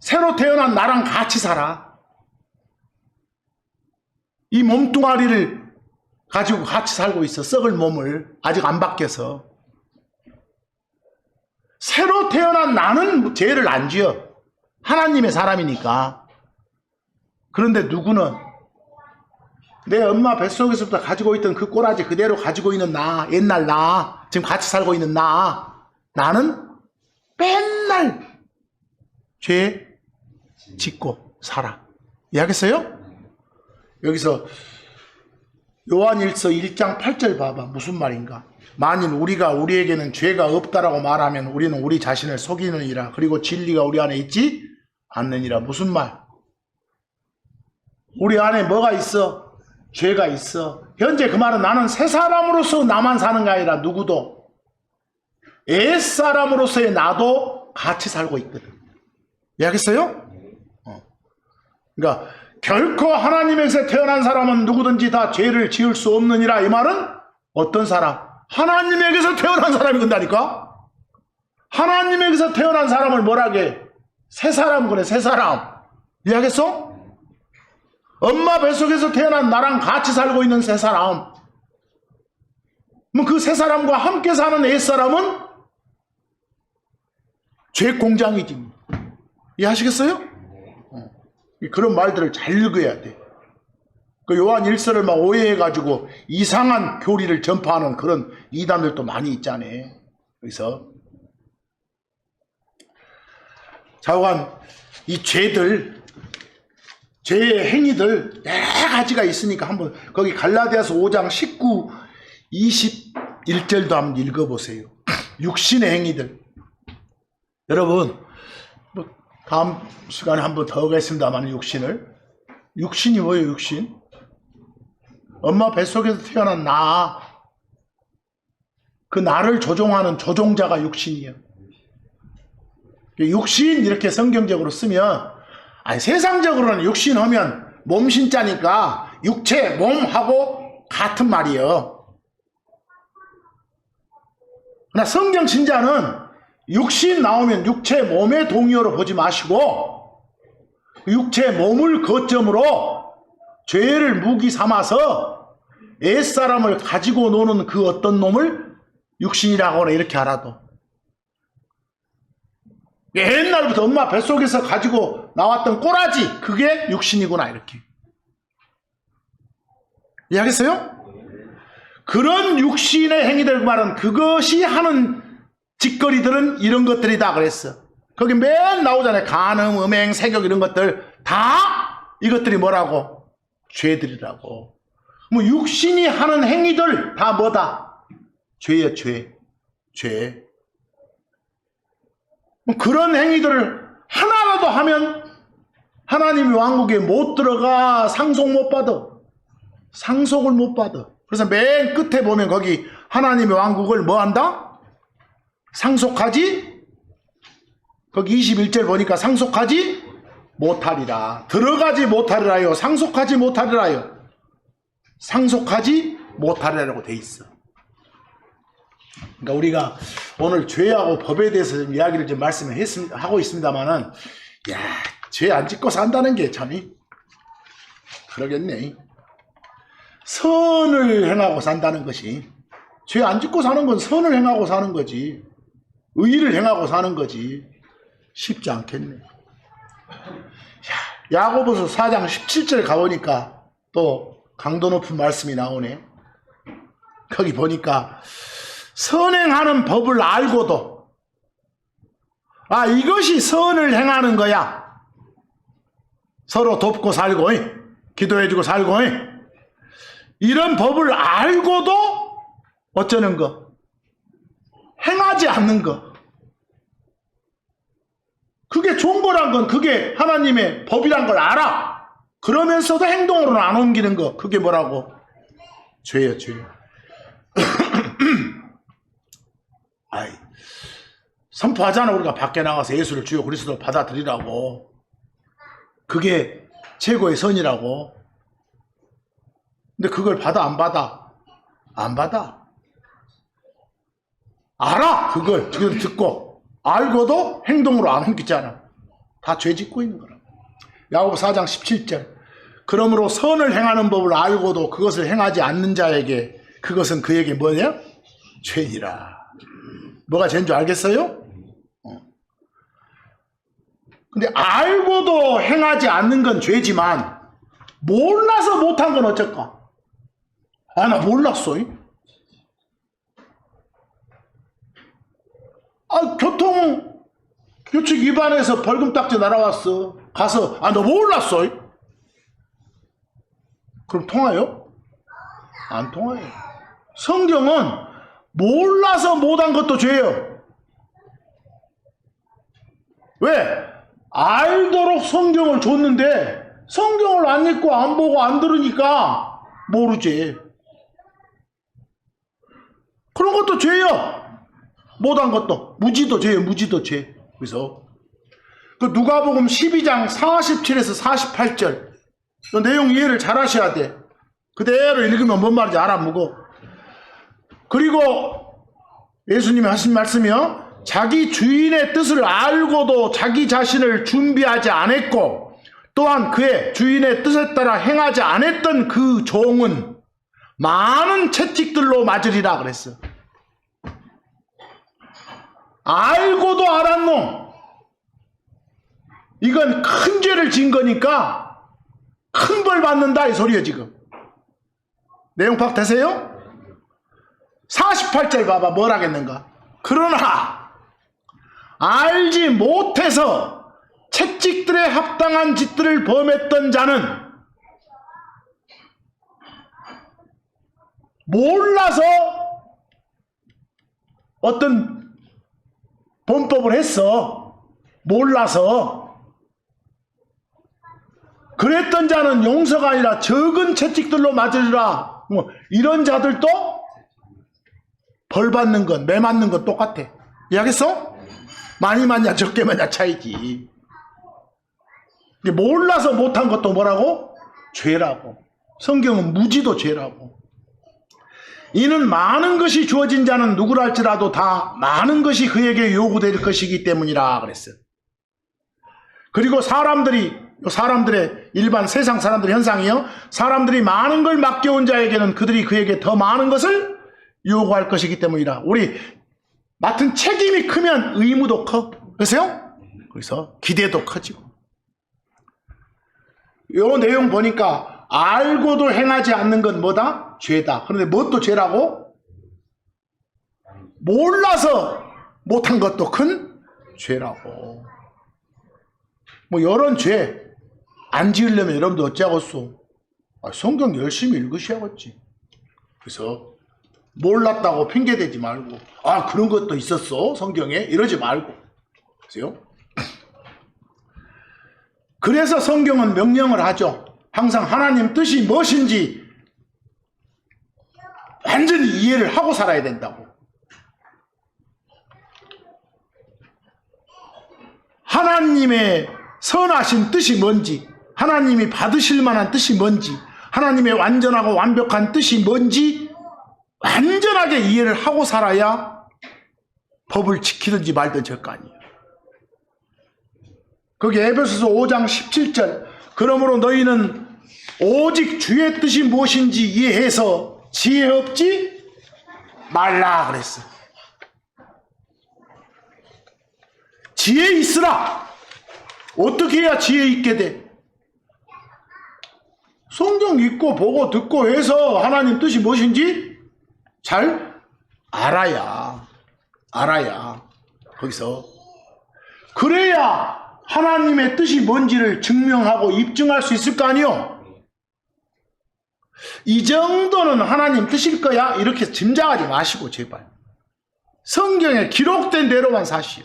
Speaker 1: 새로 태어난 나랑 같이 살아. 이 몸뚱아리를 가지고 같이 살고 있어. 썩을 몸을. 아직 안 바뀌어서. 새로 태어난 나는 죄를 안 지어. 하나님의 사람이니까. 그런데 누구는 내 엄마 뱃속에서부터 가지고 있던 그 꼬라지 그대로 가지고 있는 나, 옛날 나, 지금 같이 살고 있는 나는 맨날 죄 짓고 살아. 이해하겠어요? 여기서 요한일서 1장 8절 봐봐. 무슨 말인가? 만일 우리가 우리에게는 죄가 없다라고 말하면 우리는 우리 자신을 속이느니라. 그리고 진리가 우리 안에 있지 않느니라. 무슨 말? 우리 안에 뭐가 있어? 죄가 있어. 현재 그 말은 나는 새 사람으로서 나만 사는 게 아니라 누구도 옛사람으로서의 나도 같이 살고 있거든. 이해하겠어요? 그러니까 결코 하나님에서 태어난 사람은 누구든지 다 죄를 지을 수 없느니라. 이 말은 어떤 사람? 하나님에게서 태어난 사람이 그런다니까? 하나님에게서 태어난 사람을 뭐라게? 새 사람 그래, 새 사람. 이해하겠어? 엄마 뱃속에서 태어난 나랑 같이 살고 있는 새 사람. 뭐 그 새 사람과 함께 사는 옛사람은 죄 공장이지. 이해하시겠어요? 그런 말들을 잘 읽어야 돼. 그 요한 일서를 막 오해해가지고 이상한 교리를 전파하는 그런 이단들도 많이 있잖아요. 그래서 좌우간 이 죄들, 죄의 행위들 여러 가지가 있으니까 한번 거기 갈라디아서 5장 19, 21절도 한번 읽어보세요. 육신의 행위들. 여러분 뭐 다음 시간에 한번 더 하겠습니다만 육신이 뭐예요? 육신? 엄마 뱃속에서 태어난 나, 그 나를 조종하는 조종자가 육신이에요. 육신 이렇게 성경적으로 쓰면 아니 세상적으로는 육신 하면 몸신자니까 육체, 몸하고 같은 말이에요. 그러나 성경 신자는 육신 나오면 육체, 몸의 동의어로 보지 마시고 육체, 몸을 거점으로 죄를 무기 삼아서 옛사람을 가지고 노는 그 어떤 놈을 육신이라고 하나 이렇게 알아도 옛날부터 엄마 뱃속에서 가지고 나왔던 꼬라지 그게 육신이구나 이렇게 이해하겠어요? 그런 육신의 행위들 말은 그것이 하는 짓거리들은 이런 것들이다 그랬어. 거기 맨 나오잖아요. 간음, 음행, 세격 이런 것들 다 이것들이 뭐라고? 죄들이라고. 뭐 육신이 하는 행위들 다 뭐다? 죄야 죄. 뭐 그런 행위들을 하나라도 하면 하나님의 왕국에 못 들어가. 상속 못 받아. 상속을 못 받아. 그래서 맨 끝에 보면 거기 하나님의 왕국을 뭐 한다? 상속하지? 거기 21절 보니까 상속하지 못하리라. 들어가지 못하리라요. 상속하지 못하리라요. 상속하지 못하리라고 돼 있어. 그러니까 우리가 오늘 죄하고 법에 대해서 좀 이야기를 좀 하고 있습니다만은, 야, 죄 안 짓고 산다는 게 참이 그러겠네. 선을 행하고 산다는 것이, 죄 안 짓고 사는 건 선을 행하고 사는 거지. 의를 행하고 사는 거지. 쉽지 않겠네. 야고보서 4장 17절 가보니까 또 강도 높은 말씀이 나오네. 거기 보니까 선행하는 법을 알고도 이것이 선을 행하는 거야. 서로 돕고 살고 기도해주고 살고 이런 법을 알고도 어쩌는 거? 행하지 않는 거. 그게 좋은 거란 건 그게 하나님의 법이란 걸 알아. 그러면서도 행동으로는 안 옮기는 거. 그게 뭐라고? 죄야 죄. 선포하잖아. 우리가 밖에 나가서 예수를 주요 그리스도로 받아들이라고. 그게 최고의 선이라고. 근데 그걸 받아 안 받아? 안 받아. 알아. 그걸 듣고 알고도 행동으로 안 옮기잖아. 다 죄 짓고 있는 거라. 야고보 4장 17절. 그러므로 선을 행하는 법을 알고도 그것을 행하지 않는 자에게 그것은 그에게 뭐냐? 죄니라. 뭐가 죄인 줄 알겠어요? 근데 알고도 행하지 않는 건 죄지만 몰라서 못한 건 어쩔까? 나 몰랐어. 교통규칙 위반해서 벌금 딱지 날아왔어. 가서 너 몰랐어. 그럼 통화요? 안 통화요. 성경은 몰라서 못한 것도 죄예요. 왜? 알도록 성경을 줬는데 성경을 안 읽고 안 보고 안 들으니까 모르지. 그런 것도 죄예요. 못한 것도. 무지도 죄예요. 무지도 죄. 그래서 그 누가복음 12장 47에서 48절 그 내용 이해를 잘 하셔야 돼. 그대로 읽으면 뭔 말인지 알아먹어. 그리고 예수님이 하신 말씀이요. 자기 주인의 뜻을 알고도 자기 자신을 준비하지 않았고 또한 그의 주인의 뜻에 따라 행하지 않았던 그 종은 많은 채찍들로 맞으리라 그랬어. 알고도 알았노. 이건 큰 죄를 지은 거니까 큰 벌 받는다 이 소리예요 지금. 내용 파악되세요? 48절 봐봐 뭘 하겠는가. 그러나 알지 못해서 채찍들에 합당한 짓들을 범했던 자는 몰라서 어떤 범법을 했어. 몰라서. 그랬던 자는 용서가 아니라 적은 채찍들로 맞으리라. 뭐 이런 자들도 벌 받는 건, 매 맞는 건 똑같아. 이해하겠어? 많이 맞냐 적게 맞냐 차이지. 몰라서 못한 것도 뭐라고? 죄라고. 성경은 무지도 죄라고. 이는 많은 것이 주어진 자는 누구랄지라도 다 많은 것이 그에게 요구될 것이기 때문이라 그랬어요. 그리고 사람들의 일반 세상 사람들의 현상이요. 사람들이 많은 걸 맡겨온 자에게는 그들이 그에게 더 많은 것을 요구할 것이기 때문이라. 우리 맡은 책임이 크면 의무도 커. 그래서요? 그래서 기대도 커지고. 요 내용 보니까 알고도 행하지 않는 건 뭐다? 죄다. 그런데 뭣도 죄라고? 몰라서 못한 것도 큰 죄라고. 뭐 이런 죄 안 지으려면 여러분들 어찌하겠소? 성경 열심히 읽으셔야겠지. 그래서 몰랐다고 핑계대지 말고 그런 것도 있었어 성경에 이러지 말고. 그래서요? 그래서 성경은 명령을 하죠. 항상 하나님 뜻이 무엇인지 완전히 이해를 하고 살아야 된다고. 하나님의 선하신 뜻이 뭔지, 하나님이 받으실 만한 뜻이 뭔지, 하나님의 완전하고 완벽한 뜻이 뭔지 완전하게 이해를 하고 살아야 법을 지키든지 말든지 할 거 아니에요. 거기 에베소서 5장 17절 그러므로 너희는 오직 주의 뜻이 무엇인지 이해해서 지혜 없지 말라 그랬어. 지혜 있으라. 어떻게 해야 지혜 있게 돼? 성경 읽고 보고 듣고 해서 하나님 뜻이 무엇인지 잘 알아야 거기서 그래야 하나님의 뜻이 뭔지를 증명하고 입증할 수 있을 거 아니요. 이 정도는 하나님 뜻일 거야 이렇게 짐작하지 마시고 제발 성경에 기록된 대로만 사시오.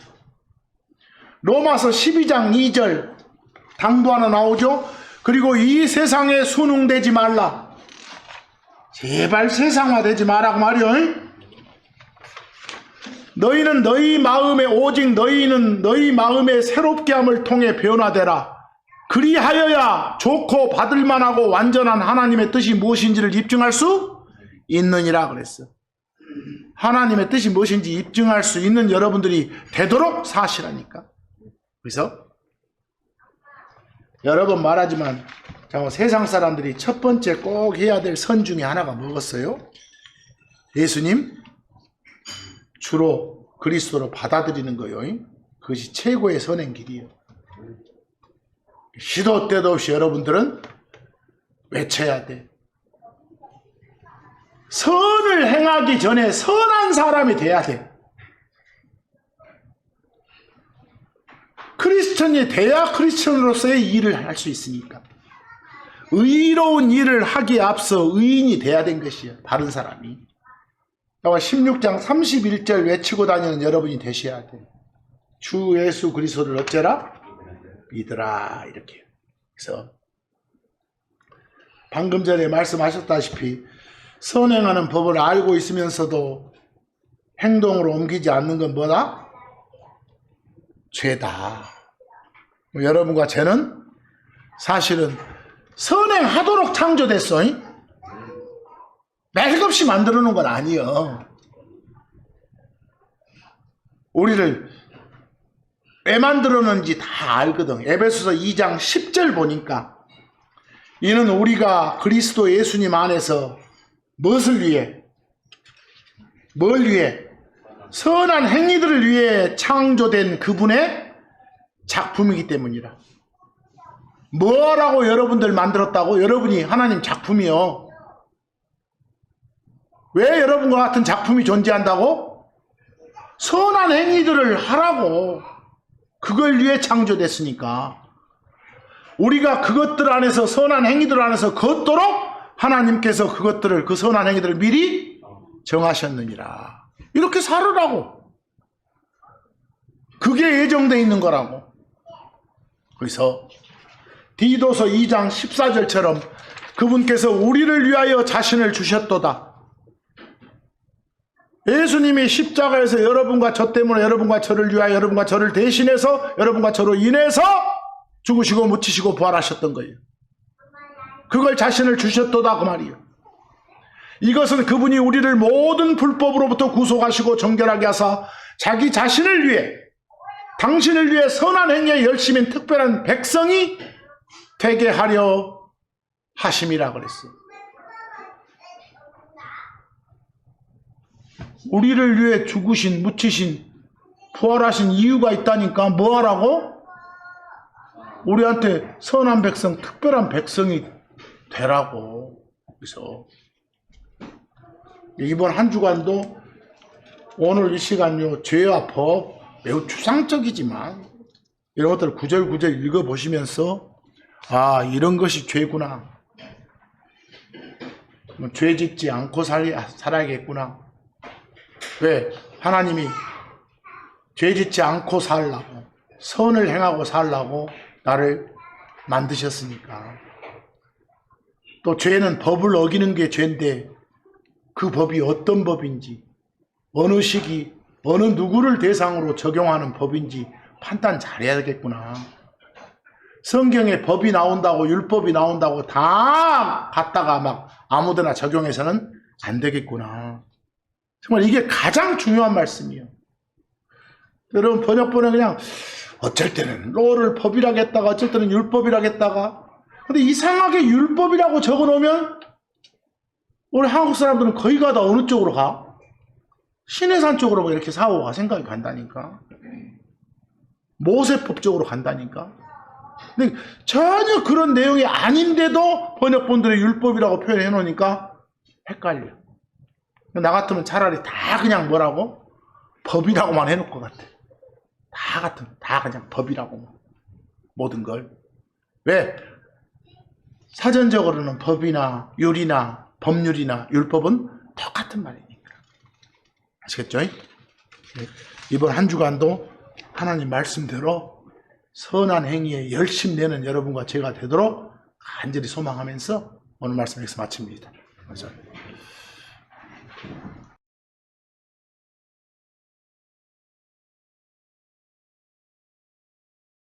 Speaker 1: 로마서 12장 2절 당도 하나 나오죠. 그리고 이 세상에 순응되지 말라. 제발 세상화되지 말라고 말이요. 너희는 너희 마음에 오직 너희는 너희 마음의 새롭게 함을 통해 변화되라. 그리하여야 좋고 받을만하고 완전한 하나님의 뜻이 무엇인지를 입증할 수 있느니라 그랬어. 하나님의 뜻이 무엇인지 입증할 수 있는 여러분들이 되도록 사시라니까. 그래서 여러 번 말하지만 세상 사람들이 첫 번째 꼭 해야 될 선 중에 하나가 뭐겠어요? 예수님 주로 그리스도로 받아들이는 거요. 그것이 최고의 선행 길이에요. 시도 때도 없이 여러분들은 외쳐야 돼. 선을 행하기 전에 선한 사람이 돼야 돼. 크리스천이 돼야 크리스천으로서의 일을 할 수 있으니까. 의로운 일을 하기에 앞서 의인이 돼야 된 것이에요. 바른 사람이. 16장 31절 외치고 다니는 여러분이 되셔야 돼. 주 예수 그리스도를 어째라? 믿으라. 이렇게. 그래서 방금 전에 말씀하셨다시피 선행하는 법을 알고 있으면서도 행동으로 옮기지 않는 건 뭐다? 죄다. 여러분과 저는 사실은 선행하도록 창조됐어. 맥없이 만들어 놓은 건 아니에요. 우리를 왜 만들었는지 다 알거든. 에베소서 2장 10절 보니까 이는 우리가 그리스도 예수님 안에서 무엇을 위해? 뭘 위해? 선한 행위들을 위해 창조된 그분의 작품이기 때문이라. 뭐라고 여러분들 만들었다고? 여러분이 하나님 작품이요. 왜 여러분과 같은 작품이 존재한다고? 선한 행위들을 하라고. 그걸 위해 창조됐으니까. 우리가 그것들 안에서, 선한 행위들 안에서 걷도록 하나님께서 그것들을, 그 선한 행위들을 미리 정하셨느니라. 이렇게 살으라고. 그게 예정되어 있는 거라고. 그래서 디도서 2장 14절처럼 그분께서 우리를 위하여 자신을 주셨도다. 예수님이 십자가에서 여러분과 저 때문에, 여러분과 저를 위하여, 여러분과 저를 대신해서, 여러분과 저로 인해서 죽으시고 묻히시고 부활하셨던 거예요. 그걸 자신을 주셨도다 그 말이에요. 이것은 그분이 우리를 모든 불법으로부터 구속하시고 정결하게 하사 자기 자신을 위해, 당신을 위해 선한 행위에 열심인 특별한 백성이 되게 하려 하심이라 그랬어. 우리를 위해 죽으신, 묻히신, 부활하신 이유가 있다니까. 뭐 하라고? 우리한테 선한 백성, 특별한 백성이 되라고. 그래서 이번 한 주간도 오늘 이 시간요, 죄와 법, 매우 추상적이지만 이런 것들을 구절구절 읽어보시면서 아, 이런 것이 죄구나. 죄 짓지 않고 살아야겠구나. 왜? 하나님이 죄 짓지 않고 살라고, 선을 행하고 살라고 나를 만드셨으니까. 또 죄는 법을 어기는 게 죄인데 그 법이 어떤 법인지, 어느 시기, 어느 누구를 대상으로 적용하는 법인지 판단 잘해야겠구나. 성경에 법이 나온다고, 율법이 나온다고 다 갖다가 막 아무데나 적용해서는 안 되겠구나. 정말 이게 가장 중요한 말씀이에요. 여러분 번역본에 그냥 어쩔 때는 로를 법이라고 했다가 어쩔 때는 율법이라고 했다가, 근데 이상하게 율법이라고 적어놓으면 우리 한국 사람들은 거의 다 어느 쪽으로 가? 신해산 쪽으로 뭐 이렇게 사고가 생각이 간다니까. 모세법 쪽으로 간다니까. 근데 전혀 그런 내용이 아닌데도 번역본들의 율법이라고 표현해 놓으니까 헷갈려. 나 같으면 차라리 다 그냥 뭐라고? 법이라고만 해놓을 것 같아. 다 그냥 법이라고. 모든 걸. 왜? 사전적으로는 법이나 율이나 법률이나 율법은 똑같은 말이니까. 아시겠죠? 이번 한 주간도 하나님 말씀대로 선한 행위에 열심 내는 여러분과 제가 되도록 간절히 소망하면서 오늘 말씀 여기서 마칩니다. 감사합니다.